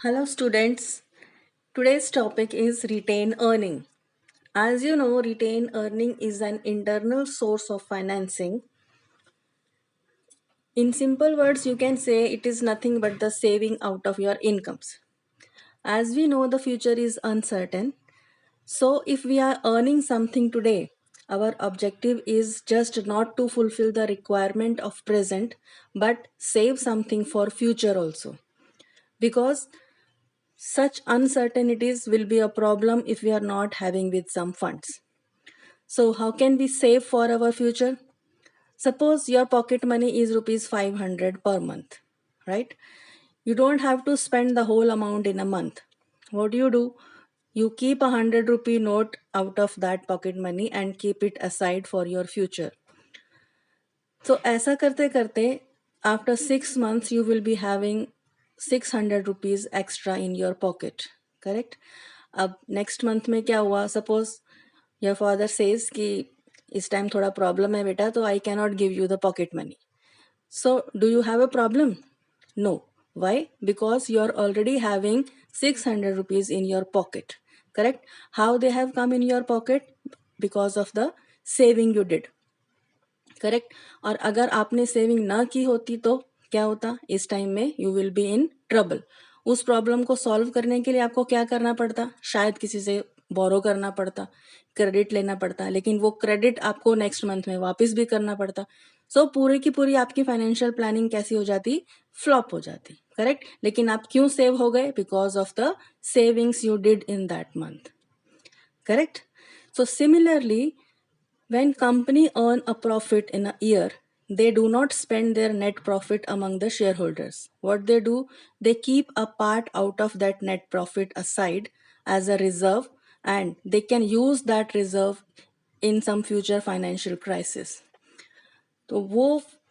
Hello, students. Today's topic is retain earning. As you know, retain earning is an internal source of financing. In simple words, you can say it is nothing but the saving out of your incomes. As we know, the future is uncertain. So, if we are earning something today, our objective is just not to fulfill the requirement of present, but save something for future also. Because such uncertainties will be a problem if we are not having with some funds. So how can we save for our future? Suppose your pocket money is rupees 500 per month, right? You don't have to spend the whole amount in a month. What do? You keep a 100 rupee note out of that pocket money and keep it aside for your future. So ऐसा करते करते after 6 months you will be having 600 rupees extra in your pocket, correct? अब next month में क्या हुआ? Suppose your father says कि इस time थोड़ा प्रॉब्लम है बेटा, तो I cannot give you the pocket money. So do you have a problem? No. Why? Because you are already having 600 rupees in your pocket, correct? How they have come in your pocket? Because of the saving you did, correct. और अगर आपने saving ना की होती तो क्या होता? इस टाइम में you will be in trouble. उस प्रॉब्लम को सॉल्व करने के लिए आपको क्या करना पड़ता? शायद किसी से बोरो करना पड़ता, क्रेडिट लेना पड़ता, लेकिन वो क्रेडिट आपको नेक्स्ट मंथ में वापस भी करना पड़ता. सो पूरी की पूरी आपकी फाइनेंशियल प्लानिंग कैसी हो जाती? फ्लॉप हो जाती, करेक्ट. लेकिन आप क्यों सेव हो गए? Because of the savings you did in that month, correct? So similarly, when company earn a profit in a year, they do not spend their net profit among the shareholders. What they do, they keep a part out of that net profit aside as a reserve, and they can use that reserve in some future financial crisis. तो वो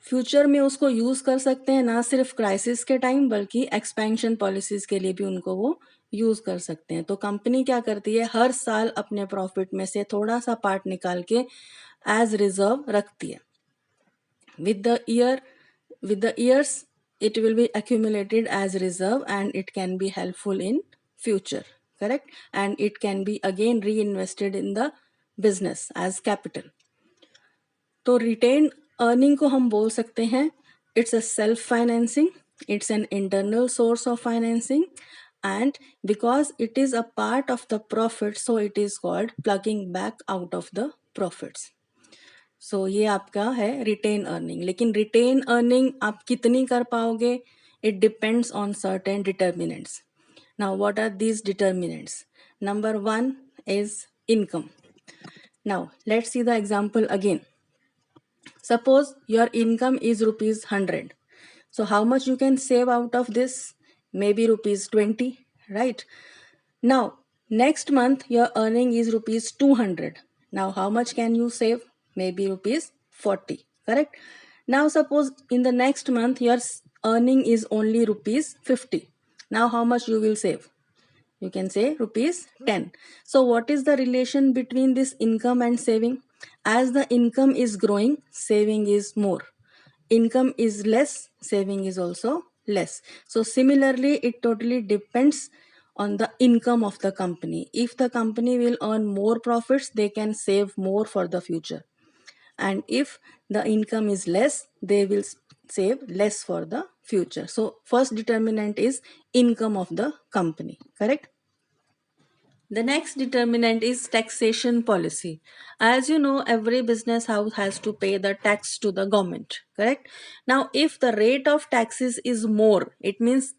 future में उसको use कर सकते हैं, ना सिर्फ crisis के टाइम बल्कि एक्सपेंशन पॉलिसीज के लिए भी उनको वो यूज कर सकते हैं. तो कंपनी क्या करती है? हर साल अपने प्रॉफिट में से थोड़ा सा पार्ट निकाल के एज रिजर्व रखती है. with the year with the years it will be accumulated as reserve and it can be helpful in future, correct? And it can be again reinvested in the business as capital. तो retain earning को हम बोल सकते हैं it's a self financing, it's an internal source of financing, and because it is a part of the profit so it is called ploughing back out of the profits. So ये आपका है retain earning. लेकिन retain earning आप कितनी कर पाओगे? It depends on certain determinants. Now what are these determinants? Number 1 is income. Now let's see the example again. Suppose your income is rupees 100. So how much you can save out of this? Maybe rupees 20, right? Now, next month your earning is rupees 200. Now how much can you save? Maybe rupees 40, correct? Now suppose in the next month your earning is only rupees 50. Now how much you will save? You can say rupees 10. So what is the relation between this income and saving? As the income is growing, saving is more. Income is less, saving is also less. So similarly, it totally depends on the income of the company. If the company will earn more profits, they can save more for the future. And if the income is less, they will save less for the future. So first determinant is income of the company, correct? The next determinant is taxation policy. As you know, every business house has to pay the tax to the government, correct? Now, if the rate of taxes is more, it means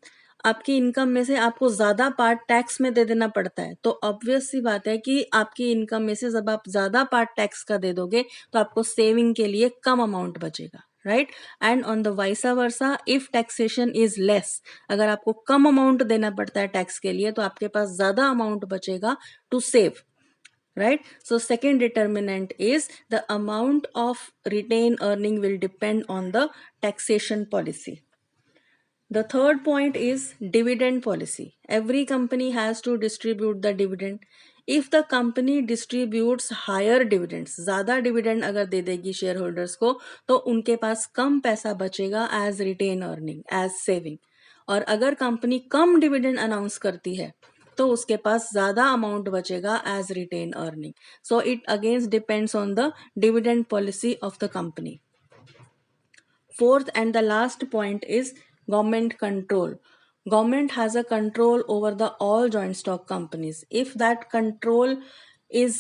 आपकी income में से आपको ज्यादा part tax में दे देना पड़ता है. तो ऑब्वियस सी बात है कि आपकी इनकम में से जब आप ज्यादा पार्ट टैक्स का दे दोगे तो आपको सेविंग के लिए कम अमाउंट बचेगा, right? And on the वाइसा versa, if taxation is less, अगर आपको कम अमाउंट देना पड़ता है टैक्स के लिए तो आपके पास ज्यादा अमाउंट बचेगा to save, right? So second determinant is the amount of retained earning will depend on the taxation policy. The third point is dividend policy. Every company has to distribute the dividend. If the company distributes higher dividends, ज़्यादा dividend अगर दे देगी shareholders को, तो उनके पास कम पैसा बचेगा as retain earning, as saving. और अगर कंपनी कम डिविडेंड अनाउंस करती है तो उसके पास ज्यादा अमाउंट बचेगा as retained earning. So it against depends on the dividend policy of the company. Fourth and the last point is government control. Government has a control over the all joint stock companies. If that control is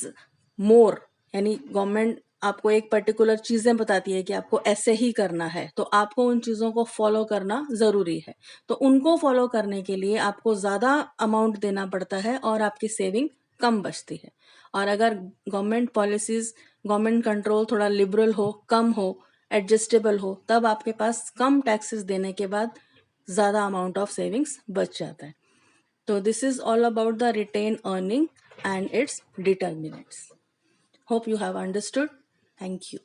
more, यानी government आपको एक particular चीजें बताती है कि आपको ऐसे ही करना है, तो आपको उन चीजों को फॉलो करना जरूरी है. तो उनको फॉलो करने के लिए आपको ज्यादा अमाउंट देना पड़ता है और आपकी सेविंग कम बचती है. और अगर गवर्नमेंट पॉलिसीज, गवर्नमेंट कंट्रोल थोड़ा लिबरल हो, कम हो, एडजस्टेबल हो, तब आपके पास कम टैक्सेस देने के बाद ज़्यादा अमाउंट ऑफ सेविंग्स बच जाता है. तो this is all about the retained earning and its determinants. Hope you have understood. Thank you.